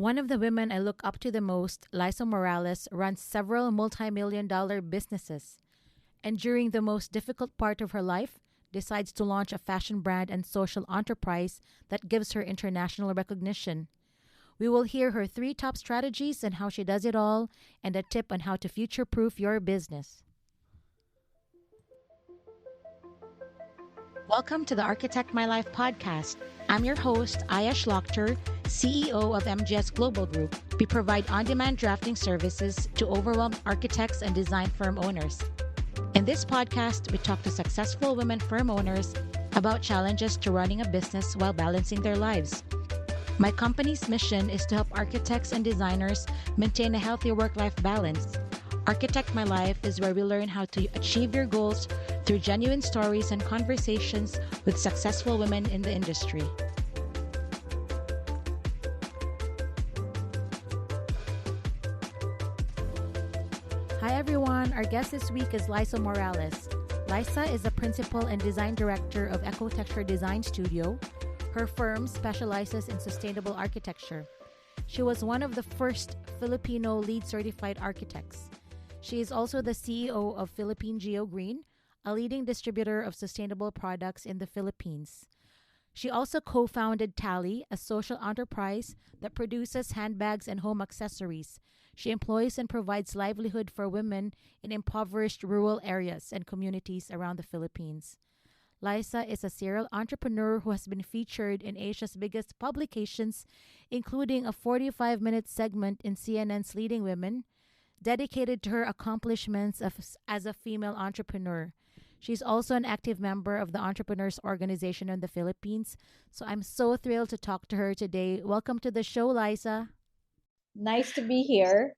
One of the women I look up to the most, Liza Morales, runs several multi-million-dollar businesses, and during the most difficult part of her life, decides to launch a fashion brand and social enterprise that gives her international recognition. We will hear her three top strategies and how she does it all, and a tip on how to future proof your business. Welcome to the Architect My Life podcast. I'm your host, Aya Shlachter, CEO of MGS Global Group. We provide on demand drafting services to overwhelmed architects and design firm owners. In this podcast, we talk to successful women firm owners about challenges to running a business while balancing their lives. My company's mission is to help architects and designers maintain a healthy work-life balance. Architect My Life is where we learn how to achieve your goals through genuine stories and conversations with successful women in the industry. Hi everyone, our guest this week is Liza Morales. Liza is the principal and design director of Ecotecture Design Studio. Her firm specializes in sustainable architecture. She was one of the first Filipino Leed Certified Architects. She is also the CEO of Philippine Geogreen, a leading distributor of sustainable products in the Philippines. She also co-founded Tali, a social enterprise that produces handbags and home accessories. She employs and provides livelihood for women in impoverished rural areas and communities around the Philippines. Liza is a serial entrepreneur who has been featured in Asia's biggest publications, including a 45-minute segment in CNN's Leading Women, dedicated to her accomplishments as a female entrepreneur. She's also an active member of the Entrepreneurs Organization in the Philippines. So I'm so thrilled to talk to her today. Welcome to the show, Liza. Nice to be here.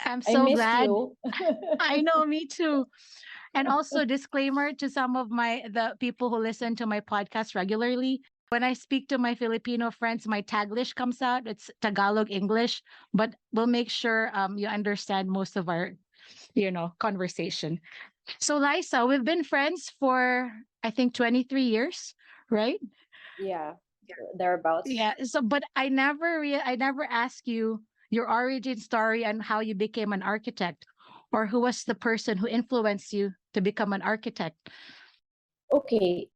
I'm I so missed glad. you. I know, me too. And also disclaimer to some of the people who listen to my podcast regularly. When I speak to my Filipino friends, my Taglish comes out. It's Tagalog English, but we'll make sure you understand most of our, conversation. So Liza, we've been friends for I think 23 years, right? Yeah, thereabouts. Yeah. So, but I never asked you your origin story and how you became an architect, or who was the person who influenced you to become an architect. Okay,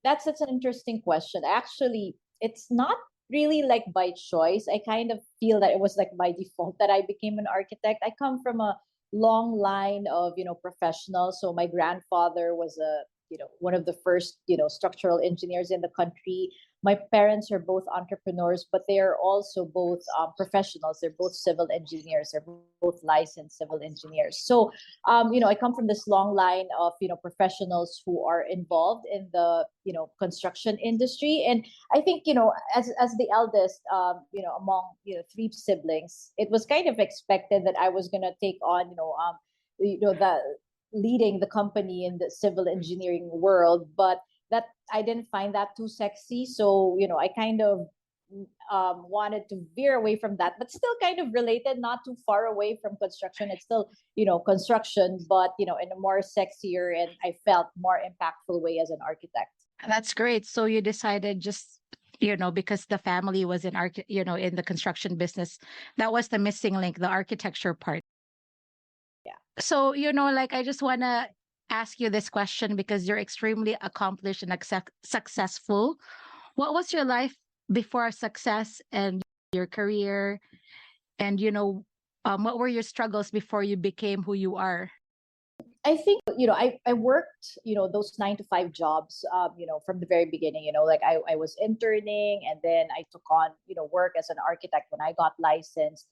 that's such an interesting question. Actually, it's not really like by choice. I kind of feel that it was like by default that I became an architect. I come from a long line of, professionals. So my grandfather was one of the first, structural engineers in the country. My parents are both entrepreneurs, but they are also both professionals. They're both civil engineers. They're both licensed civil engineers. So I come from this long line of, professionals who are involved in the, construction industry. And I think, as the eldest, among, three siblings, it was kind of expected that I was going to take on, the leading the company in the civil engineering world, but that I didn't find that too sexy. So, I kind of wanted to veer away from that, but still kind of related, not too far away from construction. It's still, construction, but, in a more sexier and I felt more impactful way as an architect. That's great. So you decided just, because the family was in the construction business, that was the missing link, the architecture part. Yeah. So, like I just want to ask you this question because you're extremely accomplished and successful. What was your life before success and your career? And, what were your struggles before you became who you are? I think, I worked, those 9 to 5 jobs, from the very beginning, like I was interning and then I took on, work as an architect when I got licensed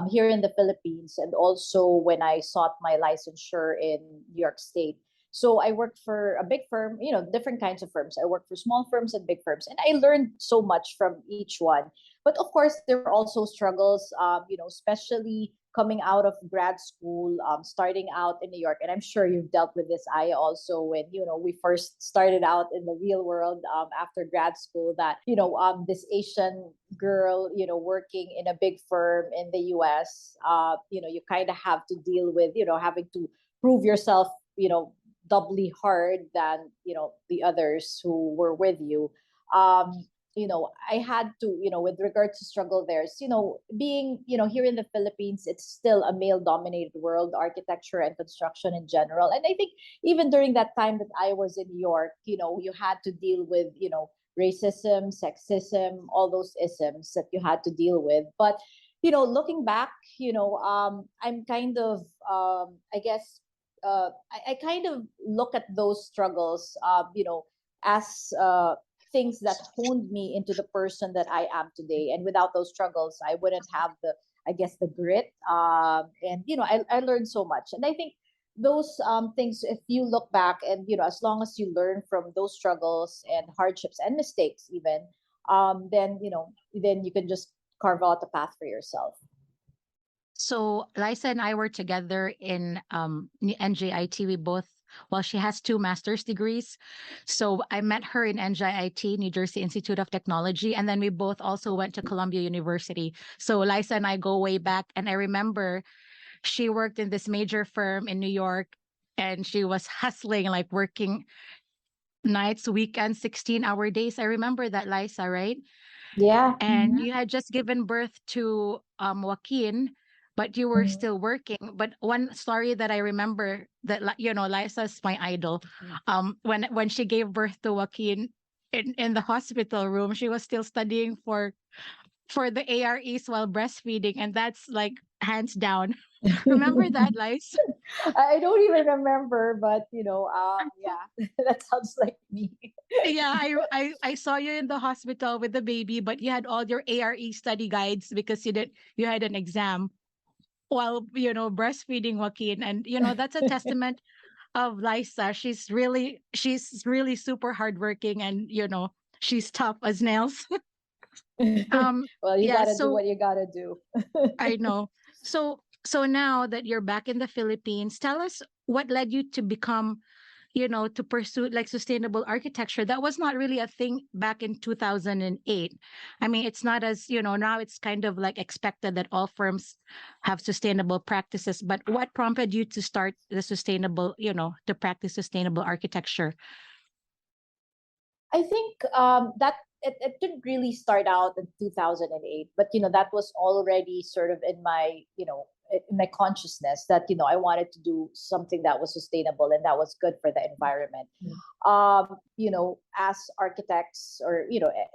here in the Philippines, and also when I sought my licensure in New York State. So I worked for a big firm, different kinds of firms. I worked for small firms and big firms, and I learned so much from each one. But of course, there were also struggles, especially coming out of grad school, starting out in New York. And I'm sure you've dealt with this, I also, when, we first started out in the real world after grad school, that, this Asian girl, working in a big firm in the US, you kind of have to deal with, having to prove yourself, doubly hard than, the others who were with you. I had to, with regard to struggle there, being, here in the Philippines, it's still a male dominated world, architecture and construction in general. And I think even during that time that I was in New York, you had to deal with, racism, sexism, all those isms that you had to deal with. But, looking back, I'm kind of, I guess, I kind of look at those struggles, as things that honed me into the person that I am today. And without those struggles, I wouldn't have I guess, the grit. And I learned so much. And I think those things, if you look back and as long as you learn from those struggles and hardships and mistakes, even, then then you can just carve out a path for yourself. So Liza and I were together in NJIT. We both, well, she has two master's degrees. So I met her in NJIT, New Jersey Institute of Technology. And then we both also went to Columbia University. So Liza and I go way back. And I remember she worked in this major firm in New York, and she was hustling, like working nights, weekends, 16-hour days. I remember that, Liza, right? Yeah. And you had just given birth to Joaquin, but you were Mhm. still working. But one story that I remember that Liza's my idol. When she gave birth to Joaquin in the hospital room, she was still studying for the AREs while breastfeeding, and that's like hands down. Remember that, Liza? I don't even remember, but yeah, that sounds like me. Yeah, I saw you in the hospital with the baby, but you had all your ARE study guides because you had an exam while breastfeeding Joaquin. And that's a testament of Liza. She's really super hardworking, and she's tough as nails. Well, you Yeah, gotta do so what you gotta do. I know. So now that you're back in the Philippines, tell us what led you to become, to pursue like sustainable architecture. That was not really a thing back in 2008. I mean, it's not as, now it's kind of like expected that all firms have sustainable practices. But what prompted you to start the sustainable, to practice sustainable architecture? I think that it didn't really start out in 2008, but that was already sort of in my consciousness that I wanted to do something that was sustainable and that was good for the environment. As architects or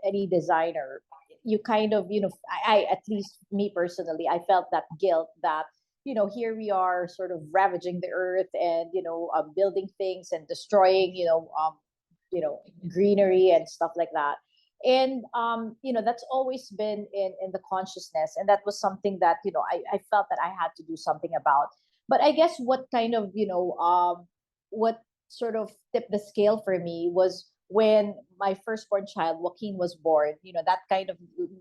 any designer, you kind of I at least me personally, I felt that guilt that here we are sort of ravaging the earth and building things and destroying you know greenery and stuff like that. And that's always been in the consciousness, and that was something that I felt that I had to do something about. But I guess what kind of what sort of tipped the scale for me was when my firstborn child Joaquin was born. That kind of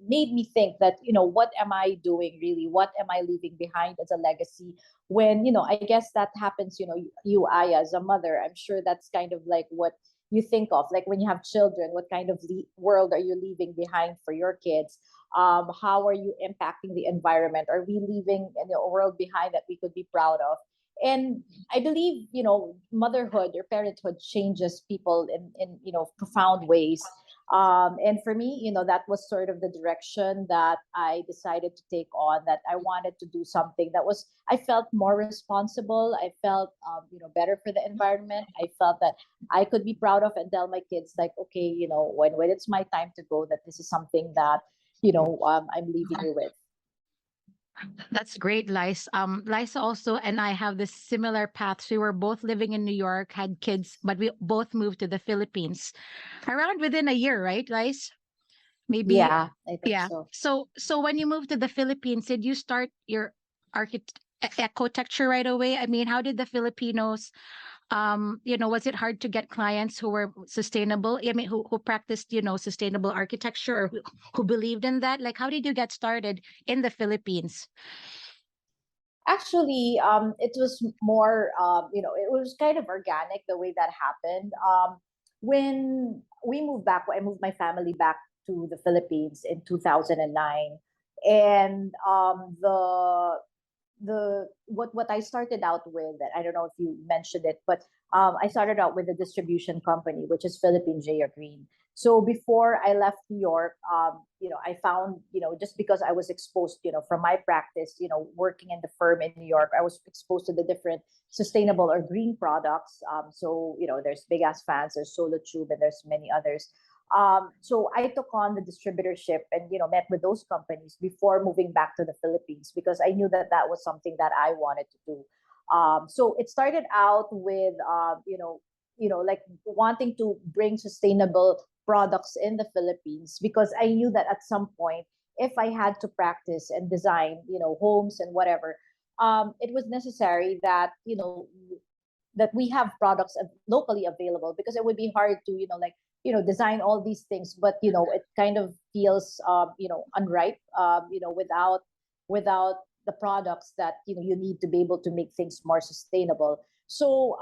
made me think that what am I doing really, what am I leaving behind as a legacy, when I guess that happens. I as a mother, I'm sure that's kind of like what you think of, like when you have children, what kind of world are you leaving behind for your kids? How are you impacting the environment? Are we leaving a world behind that we could be proud of? And I believe motherhood or parenthood changes people in profound ways. And for me, that was sort of the direction that I decided to take on, that I wanted to do something that was, I felt more responsible. I felt better for the environment. I felt that I could be proud of and tell my kids, like, okay, when it's my time to go, that this is something that I'm leaving you with. That's great, Liza. Liza also and I have this similar paths. We were both living in New York, had kids, but we both moved to the Philippines around within a year, right, Liza? Maybe, Yeah, I think yeah. so. So when you moved to the Philippines, did you start your architecture right away? I mean, how did the Filipinos, was it hard to get clients who were sustainable? I mean, who practiced, sustainable architecture, or who believed in that? Like, how did you get started in the Philippines? Actually, it was more, it was kind of organic the way that happened. When we moved back, I moved my family back to the Philippines in 2009. And what I started out with, I don't know if you mentioned it, but I started out with a distribution company, which is Philippine Geogreen. So before I left New York, I found, just because I was exposed, from my practice, working in the firm in New York, I was exposed to the different sustainable or green products. So, there's Big Ass Fans, there's Solo Tube, and there's many others. So I took on the distributorship and, met with those companies before moving back to the Philippines, because I knew that that was something that I wanted to do. So it started out with, like wanting to bring sustainable products in the Philippines, because I knew that at some point, if I had to practice and design, homes and whatever, it was necessary that, that we have products locally available, because it would be hard to, design all these things, but, it kind of feels, unripe, without the products that, you need to be able to make things more sustainable. So,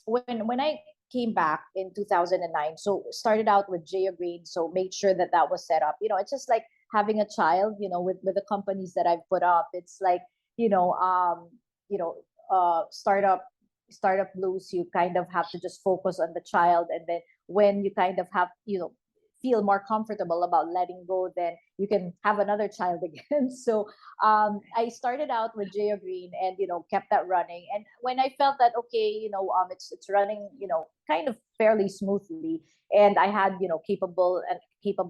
when I came back in 2009, so started out with Geogreen, so made sure that that was set up. It's just like having a child, with the companies that I've put up. It's like, startup blues. You kind of have to just focus on the child, and then when you kind of have, feel more comfortable about letting go, then you can have another child again. So I started out with Geogreen and, kept that running. And when I felt that, okay, it's running, kind of fairly smoothly, and I had, capable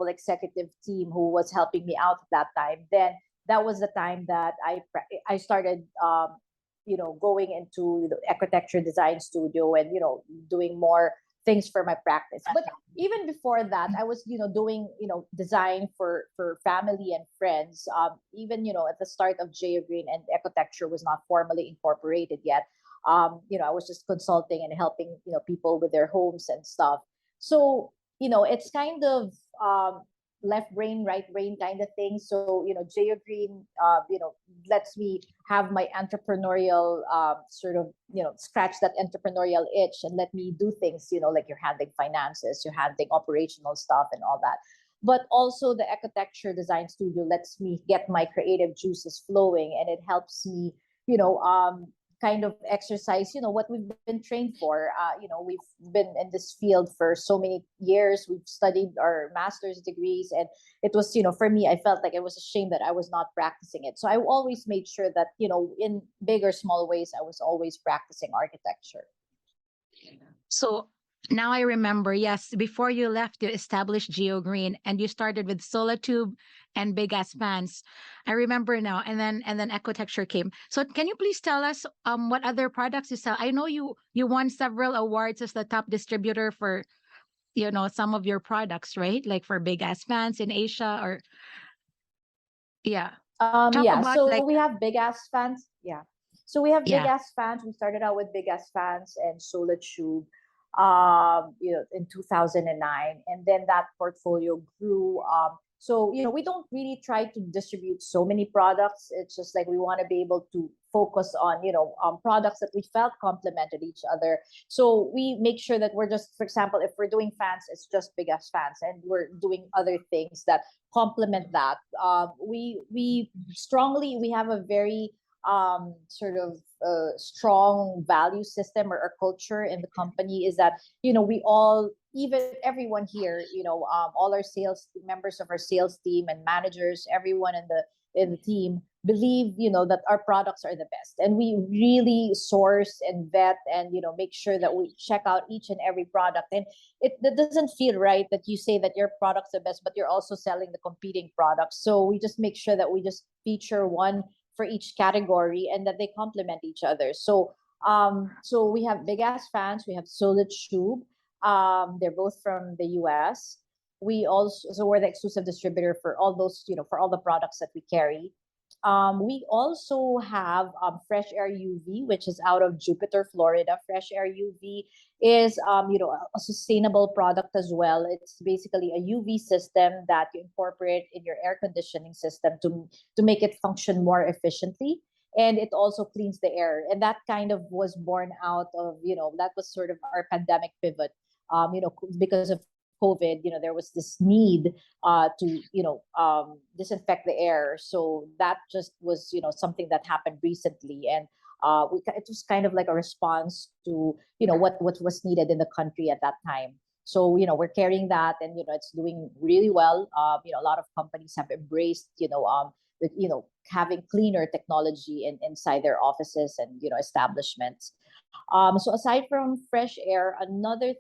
executive team who was helping me out at that time, then that was the time that I started, going into the Ecotecture Design Studio and, doing more things for my practice. But even before that, I was, doing, design for family and friends. Even, at the start of Geogreen, and Ecotecture was not formally incorporated yet. I was just consulting and helping, people with their homes and stuff. So, it's kind of, left brain, right brain kind of thing. So, Geogreen, lets me have my entrepreneurial, sort of, scratch that entrepreneurial itch and let me do things, like you're handling finances, you're handling operational stuff and all that. But also the Ecotecture Design Studio lets me get my creative juices flowing, and it helps me, kind of exercise, what we've been trained for. We've been in this field for so many years. We've studied our master's degrees, and it was, for me, I felt like it was a shame that I was not practicing it. So I always made sure that, in big or small ways, I was always practicing architecture. So now I remember, yes, before you left, you established Geogreen and you started with Solitube and Big Ass Fans. I remember now. And then Ecotecture came. So can you please tell us what other products you sell? I know you won several awards as the top distributor for, some of your products, right? Like for Big Ass Fans in Asia, or yeah. Talk Yeah, about so like, we have Big Ass Fans. Yeah. So we have Big yeah. Ass Fans. We started out with Big Ass Fans and Solar Tube, in 2009. And then that portfolio grew. So, we don't really try to distribute so many products. It's just like we want to be able to focus on, products that we felt complemented each other. So we make sure that we're just, for example, if we're doing fans, it's just Big Ass Fans, and we're doing other things that complement that. We have a very, sort of, strong value system, or culture in the company, is that, we all, even everyone here, all our sales members of our sales team and managers, everyone in the team believe, that our products are the best, and we really source and vet and, make sure that we check out each and every product. And that doesn't feel right that you say that your product's the best, but you're also selling the competing products. So we just make sure that we just feature one for each category, and that they complement each other. So we have Big Ass Fans, we have Solid Tube. They're both from the US. We're the exclusive distributor for all those, for all the products that we carry. We also have, Fresh Air UV, which is out of Jupiter, Florida. Fresh Air UV is, a sustainable product as well. It's basically a UV system that you incorporate in your air conditioning system to make it function more efficiently. And it also cleans the air. And that kind of was born out of, that was sort of our pandemic pivot. Because of COVID, there was this need, to, disinfect the air. So that just was, something that happened recently. And it was kind of like a response to, what was needed in the country at that time. So, we're carrying that, and, it's doing really well. A lot of companies have embraced, having cleaner technology inside their offices and, establishments. So aside from fresh air, another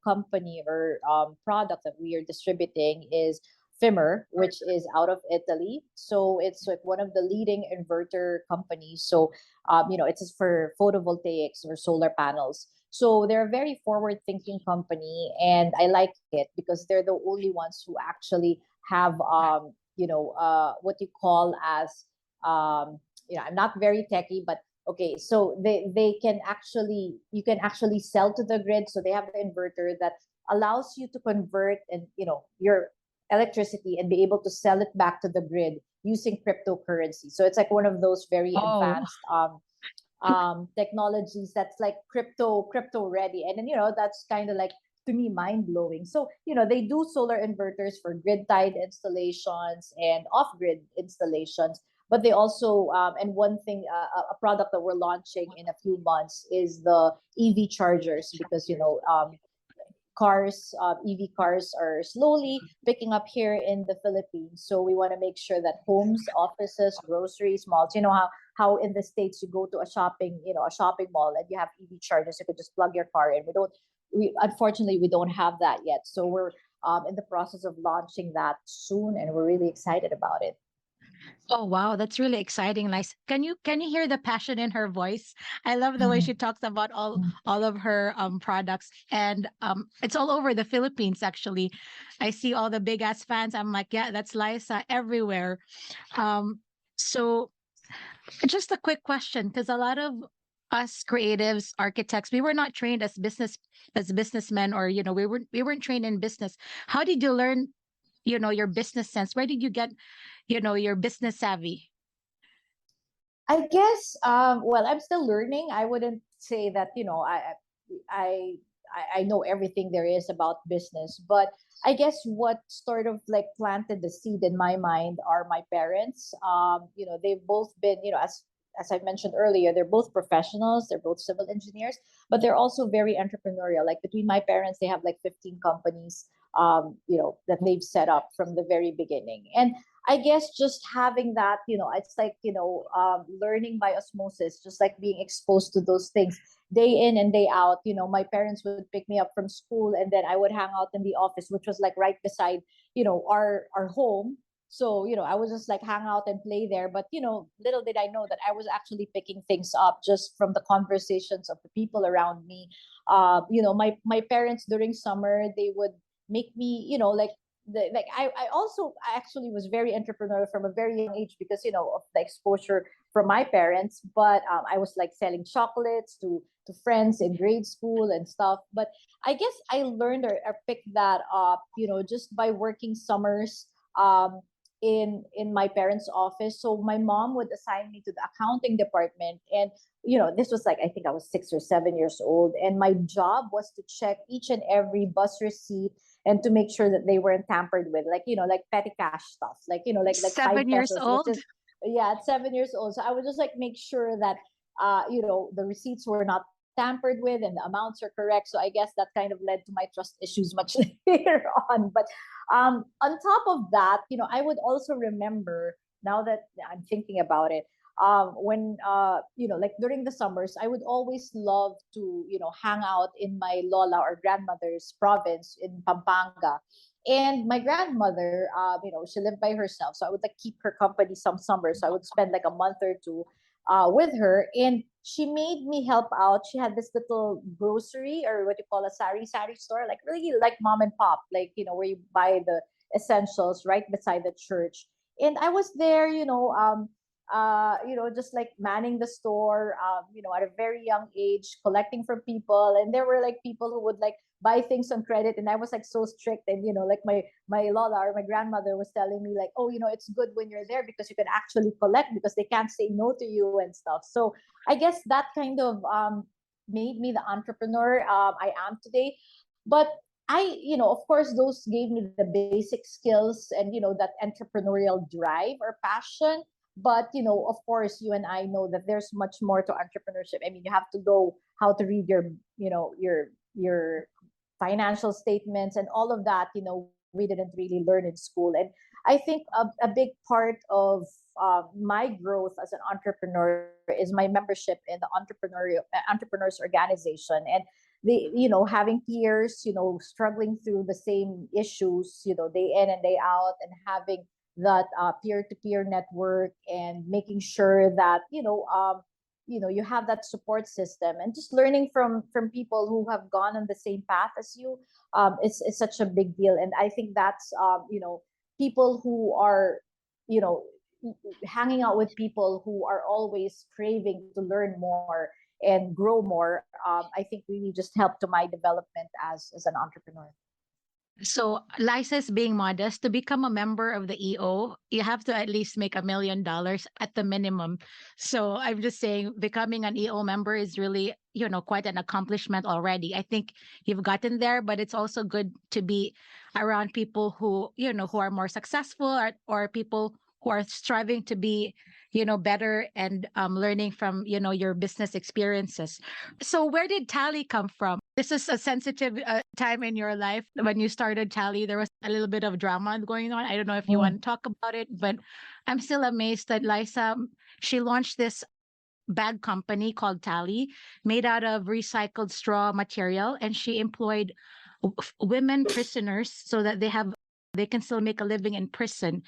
company or product that we are distributing is Fimmer, which is out of Italy. So it's like one of the leading inverter companies. So, it's for photovoltaics or solar panels. So they're a very forward-thinking company, and I like it because they're the only ones who actually have, what you call as, I'm not very techy, but okay, so they can actually you can actually sell to the grid. So they have the inverter that allows you to convert and your electricity and be able to sell it back to the grid using cryptocurrency. So it's like one of those very Oh, advanced technologies that's like crypto ready, and then that's kind of like, to me, mind blowing. So they do solar inverters for grid tied installations and off grid installations, but they also and one thing, a product that we're launching in a few months is the EV chargers, because EV cars are slowly picking up here in the Philippines. So we want to make sure that homes, offices, groceries, malls, how in the States you go to a shopping mall and you have EV chargers, you could just plug your car in. We unfortunately we don't have that yet. So we're in the process of launching that soon, and we're really excited about it. oh wow, that's really exciting. Nice. Can you hear the passion in her voice? I love the way Mm. she talks about all of her products, and it's all over the Philippines actually. I see all the big ass fans. I'm like, yeah, that's Liza everywhere. Um so just a quick question, because a lot of us creatives, architects, we were not trained as businessmen, or we weren't trained in business. How did you learn, your business sense? Where did you get, your business savvy? I guess, well, I'm still learning. I wouldn't say that, I, I know everything there is about business, but I guess what sort of like planted the seed in my mind are my parents. They've both been, as I mentioned earlier, they're both professionals. They're both civil engineers, but they're also very entrepreneurial. Like between my parents, they have like 15 companies, that they've set up from the very beginning. And I guess just having that, it's like, learning by osmosis, just like being exposed to those things day in and day out. My parents would pick me up from school, and then I would hang out in the office, which was like right beside, our home. So, I would just like hang out and play there. But, little did I know that I was actually picking things up just from the conversations of the people around me. My parents during summer, they would make me, I also I actually was very entrepreneurial from a very young age because of the exposure from my parents. But I was like selling chocolates to friends in grade school and stuff. But I guess I learned or picked that up, just by working summers in my parents' office. So my mom would assign me to the accounting department, and this was like, I think I was 6 or 7 years old, and my job was to check each and every bus receipt and to make sure that they weren't tampered with, like like petty cash stuff, like five 7 years pesos, which old. is, yeah, at 7 years old. So I would just like make sure that the receipts were not tampered with and the amounts are correct. So I guess that kind of led to my trust issues much later on. But on top of that, I would also remember, now that I'm thinking about it, when like during the summers, I would always love to hang out in my lola or grandmother's province in Pampanga. And my grandmother, she lived by herself, so I would like keep her company some summers. So I would spend like a month or two with her, and she made me help out. She had this little grocery, or what you call a sari store, like really like mom and pop, like where you buy the essentials right beside the church. And I was there, just like manning the store, at a very young age, collecting from people. And there were like people who would like buy things on credit, and I was like so strict. And like my lola or my grandmother was telling me like, oh, it's good when you're there because you can actually collect, because they can't say no to you and stuff. So I guess that kind of made me the entrepreneur I am today. But of course, those gave me the basic skills and that entrepreneurial drive or passion. But of course, you and I know that there's much more to entrepreneurship. I mean, you have to know how to read your your financial statements and all of that, we didn't really learn in school. And I think a big part of my growth as an entrepreneur is my membership in the entrepreneurs organization, and the having peers struggling through the same issues day in and day out, and having that peer-to-peer network, and making sure that you have that support system, and just learning from people who have gone on the same path as you is such a big deal. And I think that's people who are you know hanging out with people who are always craving to learn more and grow more, I think really just helped to my development as an entrepreneur. So Liza is being modest. To become a member of the EO, you have to at least make $1 million at the minimum. So I'm just saying, becoming an EO member is really, quite an accomplishment already. I think you've gotten there, but it's also good to be around people who, who are more successful, or people who are striving to be, better, and learning from, your business experiences. So where did Tali come from? This is a sensitive time in your life. When you started Tali, there was a little bit of drama going on. I don't know if you want to talk about it, but I'm still amazed that Liza, she launched this bag company called Tali, made out of recycled straw material, and she employed women prisoners so that they can still make a living in prison.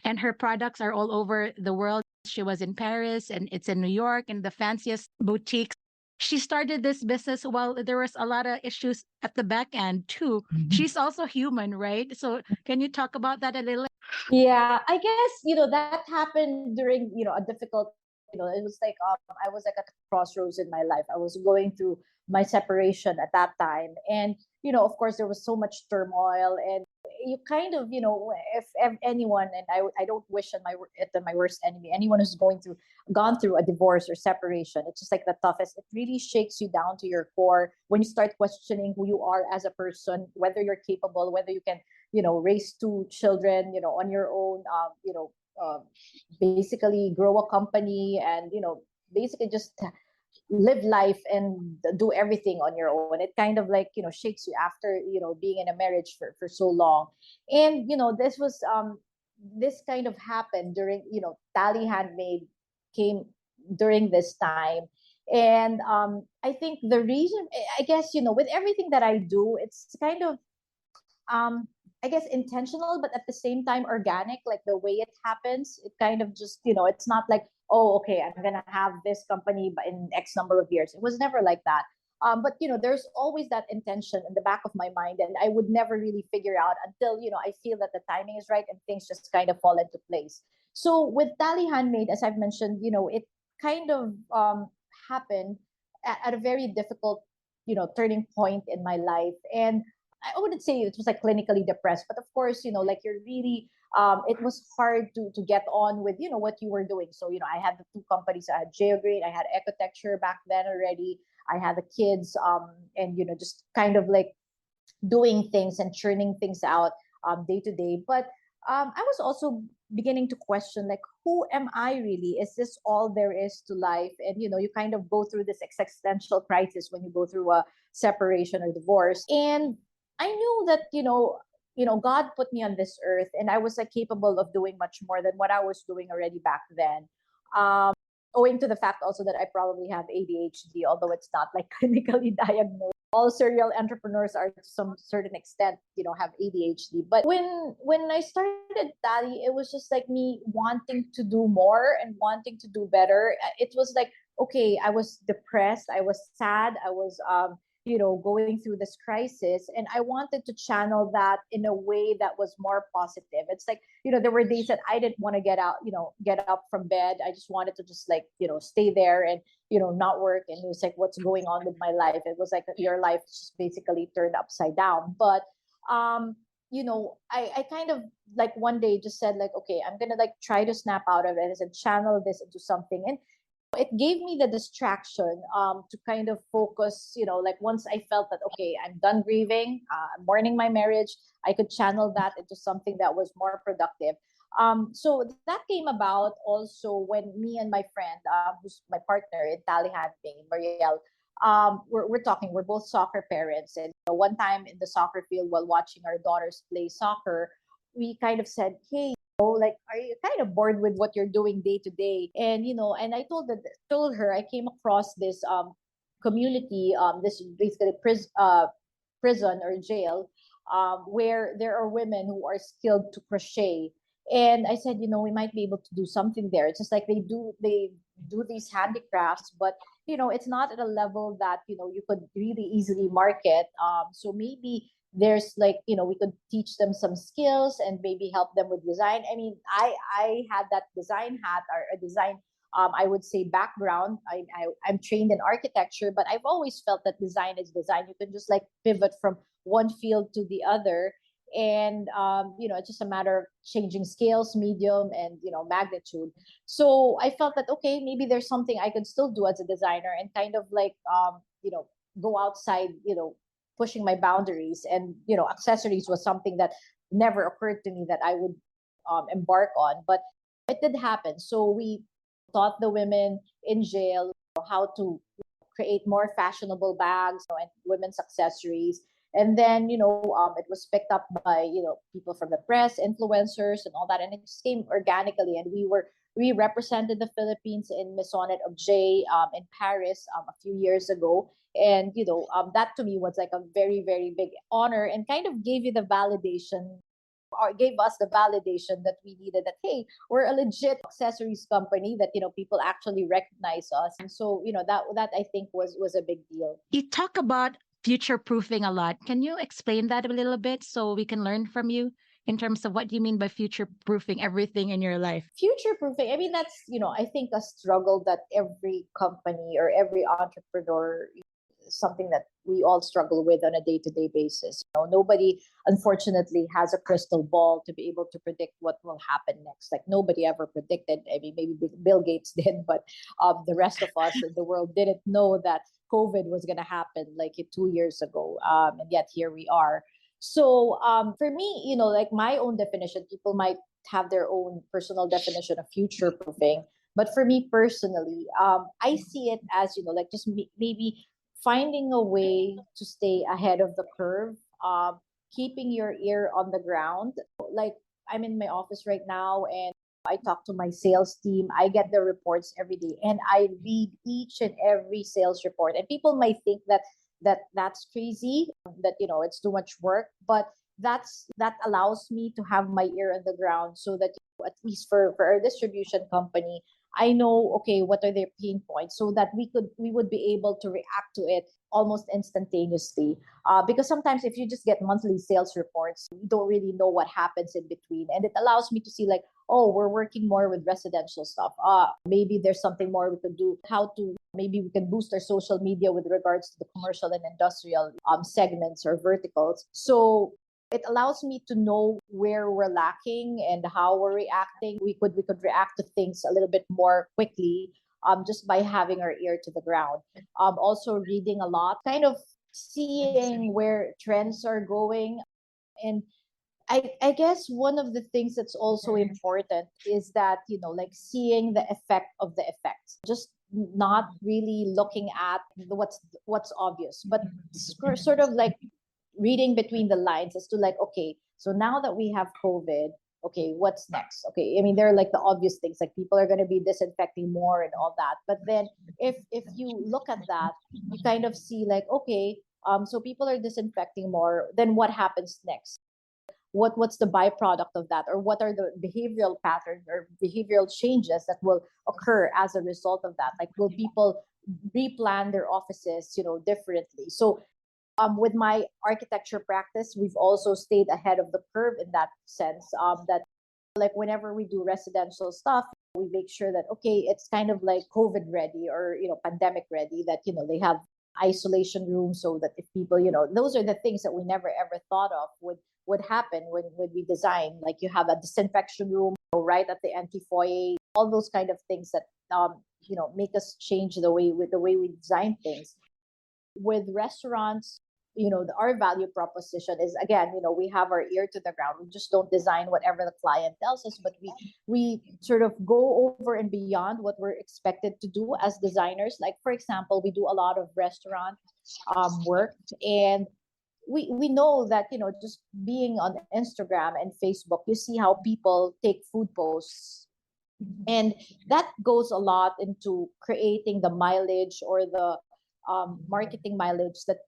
And her products are all over the world. She was in Paris, and it's in New York, in the fanciest boutiques. She started this business while there was a lot of issues at the back end too. She's also human, right? So can you talk about that a little? Yeah, I guess that happened during a difficult. It was like I was like at a crossroads in my life. I was going through my separation at that time, and of course there was so much turmoil, and you kind of if anyone, and I don't wish it on my worst enemy, anyone who's gone through a divorce or separation, it's just like the toughest. It really shakes you down to your core when you start questioning who you are as a person, whether you're capable, whether you can raise two children on your own, uh, basically grow a company, and basically just live life and do everything on your own. It kind of like shakes you after being in a marriage for so long. And this kind of happened during Tali Handmade came during this time. And I think the reason, I guess with everything that I do, it's kind of I guess intentional, but at the same time organic, like the way it happens. It kind of just, it's not like, oh, okay, I'm gonna have this company in X number of years. It was never like that. But there's always that intention in the back of my mind, and I would never really figure out until I feel that the timing is right and things just kind of fall into place. So with Tali Handmade, as I've mentioned, it kind of happened at a very difficult, turning point in my life. And I wouldn't say it was like clinically depressed, but of course, like you're really, it was hard to get on with, what you were doing. So, I had the two companies. I had Geogreen, I had Ecotecture back then already. I had the kids, and, just kind of like doing things and churning things out day to day. But I was also beginning to question, like, who am I really? Is this all there is to life? And you kind of go through this existential crisis when you go through a separation or divorce. And I knew that God put me on this earth, and I was like capable of doing much more than what I was doing already back then. Owing to the fact also that I probably have ADHD, although it's not like clinically diagnosed. All serial entrepreneurs are to some certain extent, have ADHD. But when I started Tali, it was just like me wanting to do more and wanting to do better. It was like, okay, I was depressed, I was sad, I was going through this crisis, and I wanted to channel that in a way that was more positive. It's like there were days that I didn't want to get up from bed. I just wanted to just like stay there and not work. And it was like, what's going on with my life? It was like your life is just basically turned upside down. But I kind of like one day just said like, okay, I'm gonna like try to snap out of it and channel this into something. And it gave me the distraction to kind of focus, like once I felt that, okay, I'm done grieving, I'm mourning my marriage, I could channel that into something that was more productive. So that came about also when me and my friend, who's my partner in Tali Handmade, Marielle, we're both soccer parents, and one time in the soccer field while watching our daughters play soccer, we kind of said, hey, like, are you kind of bored with what you're doing day to day? And and I told her I came across this community, this basically prison or jail, where there are women who are skilled to crochet. And I said, we might be able to do something there. It's just like they do these handicrafts, but it's not at a level that you could really easily market. So maybe there's like we could teach them some skills and maybe help them with design. I mean, I had that design hat, or a design, I would say, background. I'm trained in architecture, but I've always felt that design is design. You can just like pivot from one field to the other, and it's just a matter of changing scales, medium, and magnitude. So I felt that, okay, maybe there's something I could still do as a designer, and kind of like go outside, pushing my boundaries. And accessories was something that never occurred to me that I would embark on, but it did happen. So we taught the women in jail how to create more fashionable bags, and women's accessories. And then it was picked up by people from the press, influencers, and all that, and it just came organically. And we represented the Philippines in Maisonette Objet in Paris a few years ago. And that to me was like a very, very big honor, and kind of gave you the validation, or gave us the validation that we needed, that hey, we're a legit accessories company, that people actually recognize us. And so that I think was a big deal. You talk about future proofing a lot. Can you explain that a little bit so we can learn from you in terms of what you mean by future proofing everything in your life? Future proofing, I mean, that's I think a struggle that every company or every entrepreneur, something that we all struggle with on a day-to-day basis. Nobody, unfortunately, has a crystal ball to be able to predict what will happen next. Like, nobody ever predicted. I mean, maybe Bill Gates did, but the rest of us in the world didn't know that COVID was going to happen like 2 years ago, and yet here we are. So for me, like my own definition, people might have their own personal definition of future proofing. But for me personally, I see it as like just maybe finding a way to stay ahead of the curve, keeping your ear on the ground. Like, I'm in my office right now, and I talk to my sales team. I get the reports every day, and I read each and every sales report. And people might think that's crazy, that it's too much work, but that allows me to have my ear on the ground, so that at least for our distribution company, I know, okay, what are their pain points, so that we would be able to react to it almost instantaneously. Because sometimes if you just get monthly sales reports, you don't really know what happens in between. And it allows me to see like, oh, we're working more with residential stuff. Maybe there's something more we could do. Maybe we can boost our social media with regards to the commercial and industrial segments or verticals. So it allows me to know where we're lacking and how we're reacting. We could react to things a little bit more quickly, just by having our ear to the ground. Also reading a lot, kind of seeing where trends are going. And I guess one of the things that's also important is that, like seeing the effect of the effects, just not really looking at what's obvious, but sort of like reading between the lines as to like, okay, so now that we have COVID, okay, what's next? Okay, I mean, there are like the obvious things, like people are going to be disinfecting more and all that. But then if you look at that, you kind of see like, okay, so people are disinfecting more, then what happens next? What's the byproduct of that, or what are the behavioral patterns or behavioral changes that will occur as a result of that? Like, will people replan their offices differently? So with my architecture practice, we've also stayed ahead of the curve in that sense, that like whenever we do residential stuff, we make sure that, okay, it's kind of like COVID ready, or pandemic ready, that they have isolation rooms, so that if people, those are the things that we never ever thought of would happen when we design. Like, you have a disinfection room right at the entry foyer, all those kind of things that make us change the way we design things. With restaurants, our value proposition is, again, we have our ear to the ground. We just don't design whatever the client tells us, but we sort of go over and beyond what we're expected to do as designers. Like, for example, we do a lot of restaurant work, and we know that, just being on Instagram and Facebook, you see how people take food posts, and that goes a lot into creating the mileage or the marketing mileage that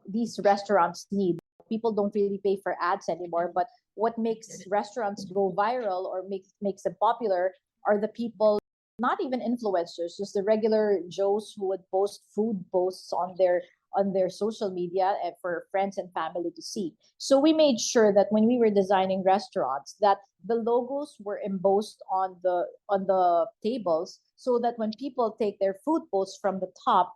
these restaurants need. People don't really pay for ads anymore, but what makes restaurants go viral or makes them popular are the people, not even influencers, just the regular Joes who would post food posts on their social media and for friends and family to see. So we made sure that when we were designing restaurants, that the logos were embossed on the tables, so that when people take their food posts from the top,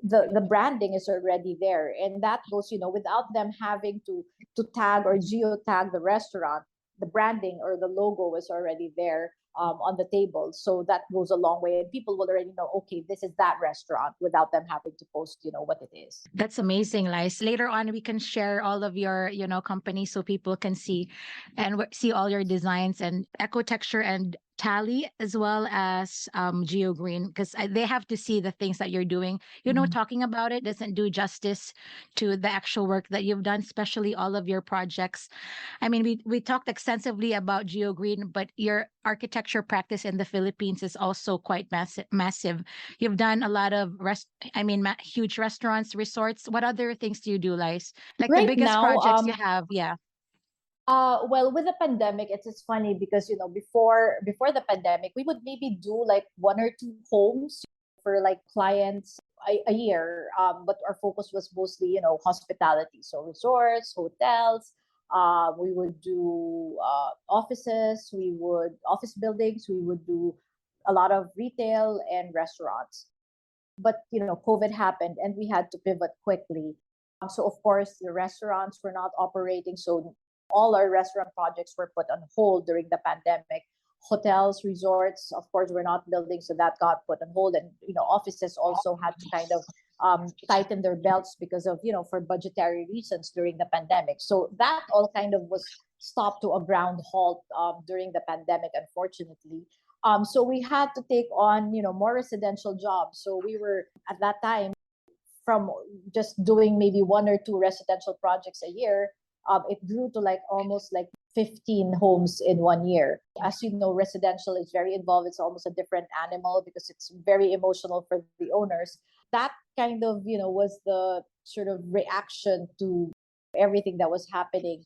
the branding is already there, and that goes, without them having to tag or geotag the restaurant. The branding or the logo is already there on the table, so that goes a long way, and people will already know, okay, this is that restaurant, without them having to post what it is. That's amazing, Lice. Later on, we can share all of your, company so people can see and see all your designs and Ecotecture and Tali, as well as Geogreen, because they have to see the things that you're doing. Talking about it doesn't do justice to the actual work that you've done, especially all of your projects. I mean, we talked extensively about Geogreen, but your architecture practice in the Philippines is also quite massive. You've done a lot of huge restaurants, resorts. What other things do you do, Lice? Like the Right biggest now, projects you have? Yeah. well, with the pandemic, it's funny because before the pandemic, we would maybe do like one or two homes for like clients a year. But our focus was mostly hospitality, so resorts, hotels. We would do office buildings. We would do a lot of retail and restaurants. But COVID happened, and we had to pivot quickly. So of course, the restaurants were not operating, so all our restaurant projects were put on hold during the pandemic. Hotels, resorts, of course, were not building, so that got put on hold. And offices also had to kind of tighten their belts because of for budgetary reasons during the pandemic. So that all kind of was stopped to a ground halt during the pandemic, unfortunately. So we had to take on more residential jobs. So we were at that time, from just doing maybe one or two residential projects a year, it grew to like almost like 15 homes in 1 year. As you know, residential is very involved. It's almost a different animal because it's very emotional for the owners. That kind of, was the sort of reaction to everything that was happening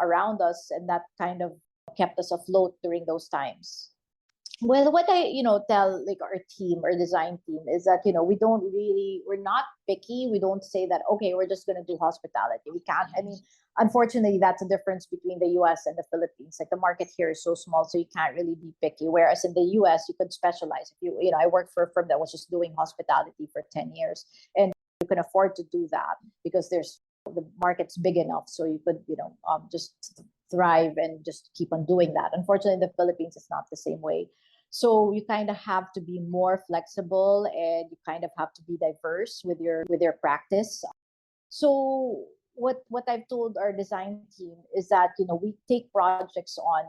around us. And that kind of kept us afloat during those times. Well, what I, tell like our team, our design team, is that, we're not picky. We don't say that, okay, we're just going to do hospitality. We can't. I mean, unfortunately, that's a difference between the US and the Philippines. Like, the market here is so small, so you can't really be picky. Whereas in the US, you could specialize. If I worked for a firm that was just doing hospitality for 10 years, and you can afford to do that because the market's big enough, so you could, just thrive and just keep on doing that. Unfortunately, in the Philippines, it's not the same way. So you kind of have to be more flexible, and you kind of have to be diverse with your practice. So what I've told our design team is that we take projects on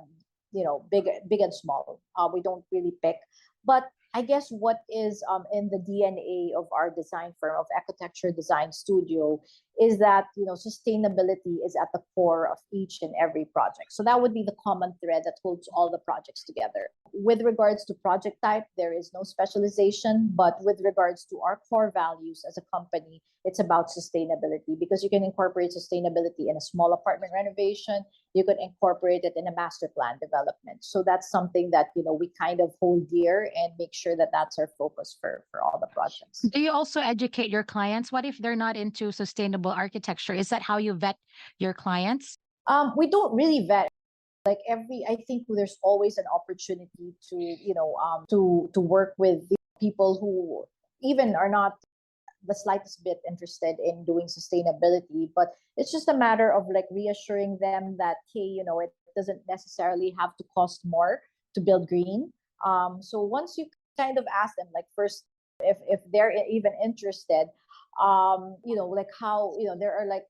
big and small. We don't really pick, but I guess what is in the DNA of our design firm, of Ecotecture Design Studio, is that sustainability is at the core of each and every project. So that would be the common thread that holds all the projects together. With regards to project type, there is no specialization, but with regards to our core values as a company, it's about sustainability, because you can incorporate sustainability in a small apartment renovation. You could incorporate it in a master plan development. So that's something that we kind of hold dear and make sure that that's our focus for all the projects. Do you also educate your clients? What if they're not into sustainable architecture? Is that how you vet your clients? We don't really vet. Like, I think there's always an opportunity to to work with people who even are not the slightest bit interested in doing sustainability, but it's just a matter of like reassuring them that, hey, it doesn't necessarily have to cost more to build green. So once you kind of ask them, like, first, if they're even interested, like how, there are like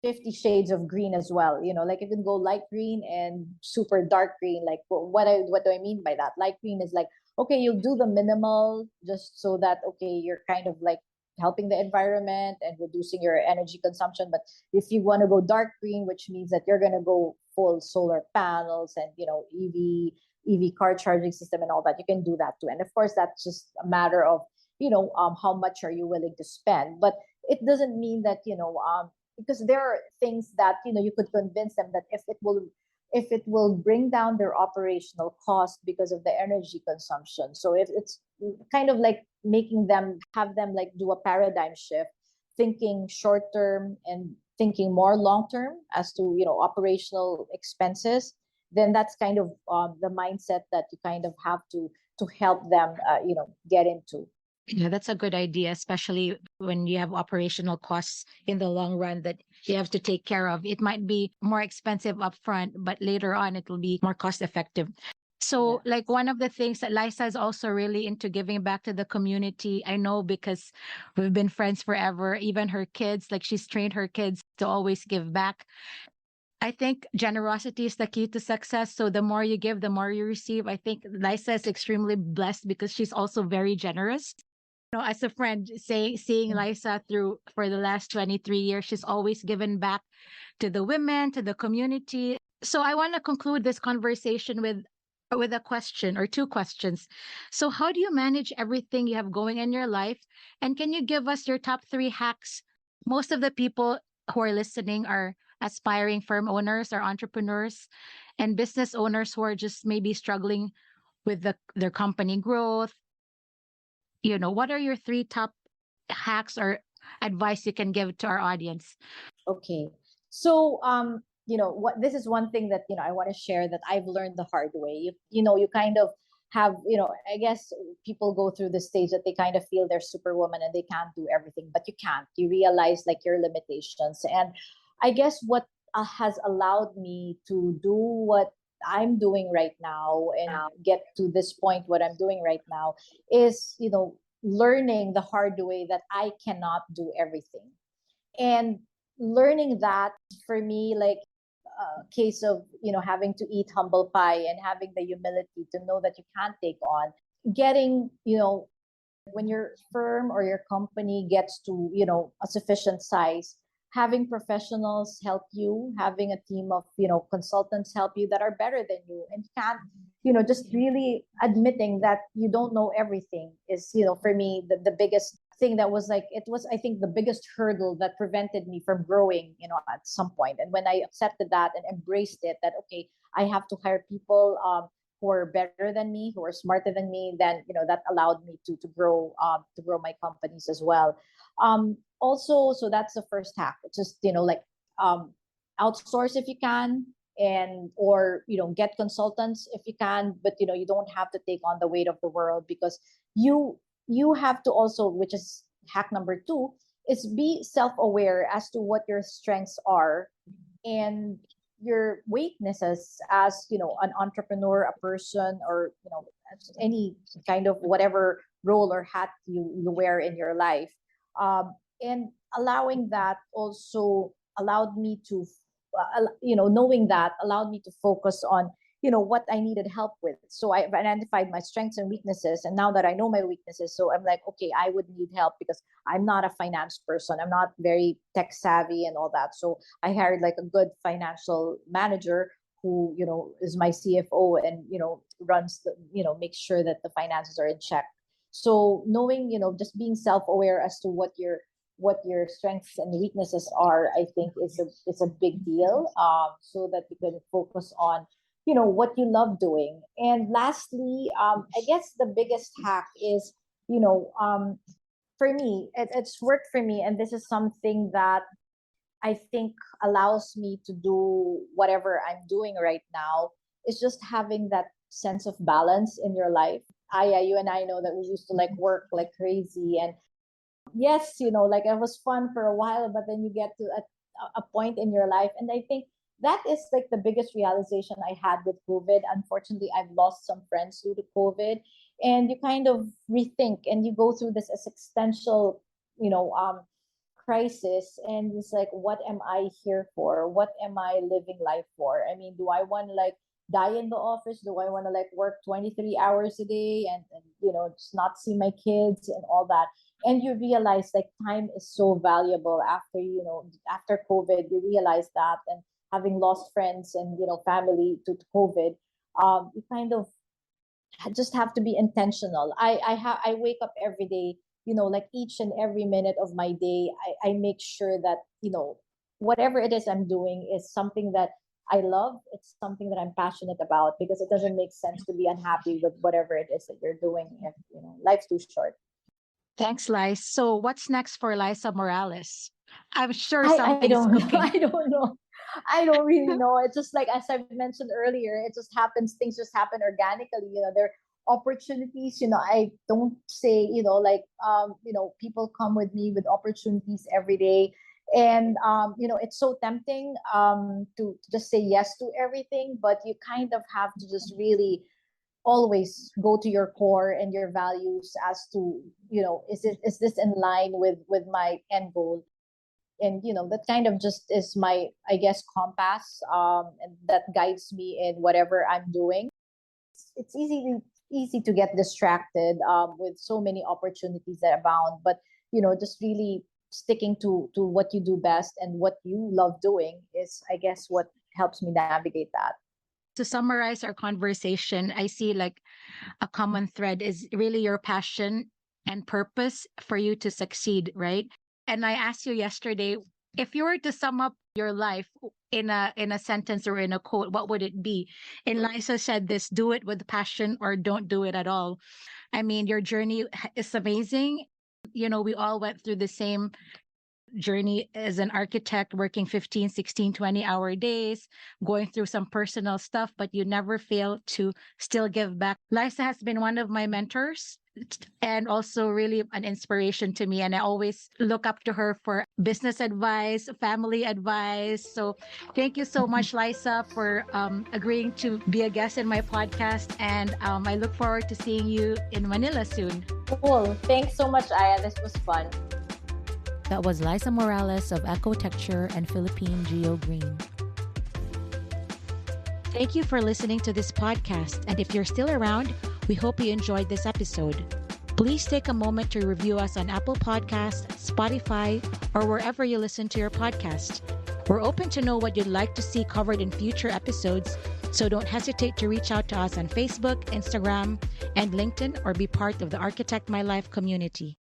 50 shades of green as well. Like you can go light green and super dark green. Like what do I mean by that? Light green is like, okay, you'll do the minimal just so that, okay, you're kind of like helping the environment and reducing your energy consumption. But if you want to go dark green, which means that you're going to go full solar panels and, EV car charging system and all that, you can do that too. And of course, that's just a matter of, how much are you willing to spend. But it doesn't mean that, because there are things that, you could convince them that if it will bring down their operational cost because of the energy consumption. So if it's kind of like making them have them like do a paradigm shift, thinking short term and thinking more long term as to, operational expenses, then that's kind of the mindset that you kind of have to help them get into. Yeah, that's a good idea, especially when you have operational costs in the long run that you have to take care of. It might be more expensive upfront, but later on it will be more cost effective. So, Yeah. like one of the things that Liza is also really into giving back to the community. I know because we've been friends forever. Even her kids, like she's trained her kids to always give back. I think generosity is the key to success. So the more you give, the more you receive. I think Liza is extremely blessed because she's also very generous. As a friend, seeing Liza through for the last 23 years, she's always given back to the women, to the community. So I want to conclude this conversation with a question or two questions. So how do you manage everything you have going in your life? And can you give us your top three hacks? Most of the people who are listening are aspiring firm owners or entrepreneurs and business owners who are just maybe struggling with their company growth. What are your three top hacks or advice you can give to our audience? Okay. So, what this is one thing that, I want to share that I've learned the hard way. You kind of have, I guess people go through the stage that they kind of feel they're superwoman and they can't do everything, but you can't. You realize like your limitations. And I guess what has allowed me to do what I'm doing right now and get to this point, what I'm doing right now is, learning the hard way that I cannot do everything. And learning that for me, like a case of, having to eat humble pie and having the humility to know that you can't take on getting, when your firm or your company gets to, a sufficient size, having professionals help you, having a team of, consultants help you that are better than you, and you can't, just really admitting that you don't know everything is, for me, the biggest thing that was like, it was, I think, the biggest hurdle that prevented me from growing, at some point. And when I accepted that and embraced it, that, okay, I have to hire people, who are better than me, who are smarter than me, then that allowed me to grow my companies as well. Also, so that's the first hack. It's just like outsource if you can, and or get consultants if you can, but you don't have to take on the weight of the world, because you have to also, which is hack number two, is be self-aware as to what your strengths are and your weaknesses as an entrepreneur, a person, or any kind of whatever role or hat you wear in your life. And allowing that also allowed me to knowing that allowed me to focus on what I needed help with. So I've identified my strengths and weaknesses, and now that I know my weaknesses, so I'm like, okay, I would need help because I'm not a finance person, I'm not very tech savvy and all that. So I hired like a good financial manager who is my CFO and runs the makes sure that the finances are in check. So knowing, just being self-aware as to what your strengths and weaknesses are, I think is a big deal. So that you can focus on what you love doing. And lastly, I guess the biggest hack is for me, it's worked for me, and this is something that I think allows me to do whatever I'm doing right now, is just having that sense of balance in your life. Aya, you and I know that we used to like work like crazy, and yes, like it was fun for a while, but then you get to a point in your life. And I think that is like the biggest realization I had with COVID. Unfortunately, I've lost some friends due to COVID, and you kind of rethink and you go through this existential crisis, and it's like, what am I here for? What am I living life for? I mean, do I want to like die in the office? Do I want to like work 23 hours a day and just not see my kids and all that? And you realize like time is so valuable after after COVID. You realize that, and having lost friends and family to COVID, you kind of just have to be intentional. I wake up every day, like each and every minute of my day, I make sure that whatever it is I'm doing is something that I love. It's something that I'm passionate about, because it doesn't make sense to be unhappy with whatever it is that you're doing. If life's too short. Thanks, Liza. So what's next for Liza Morales? I'm sure I something's don't know. cooking. I don't know. I don't really know. It's just like, as I mentioned earlier, it just happens. Things just happen organically. There are opportunities. I don't say, people come with me with opportunities every day. And, it's so tempting to just say yes to everything, but you kind of have to just really always go to your core and your values as to, is this in line with my end goal? And that kind of just is my, I guess, compass, and that guides me in whatever I'm doing. It's easy to get distracted with so many opportunities that abound, but just really sticking to what you do best and what you love doing is, I guess, what helps me navigate that. To summarize our conversation, I see like a common thread is really your passion and purpose for you to succeed, right? And I asked you yesterday, if you were to sum up your life in a sentence or in a quote, what would it be? And Liza said this: do it with passion or don't do it at all. I mean, your journey is amazing. We all went through the same journey as an architect, working 15, 16, 20-hour days, going through some personal stuff, but you never fail to still give back. Liza has been one of my mentors and also really an inspiration to me. And I always look up to her for business advice, family advice. So thank you so much, Liza, for agreeing to be a guest in my podcast. And I look forward to seeing you in Manila soon. Cool. Thanks so much, Aya. This was fun. That was Liza Morales of Ecotecture and Philippine Geogreen. Thank you for listening to this podcast. And if you're still around, we hope you enjoyed this episode. Please take a moment to review us on Apple Podcasts, Spotify, or wherever you listen to your podcast. We're open to know what you'd like to see covered in future episodes, so don't hesitate to reach out to us on Facebook, Instagram, and LinkedIn, or be part of the Architect My Life community.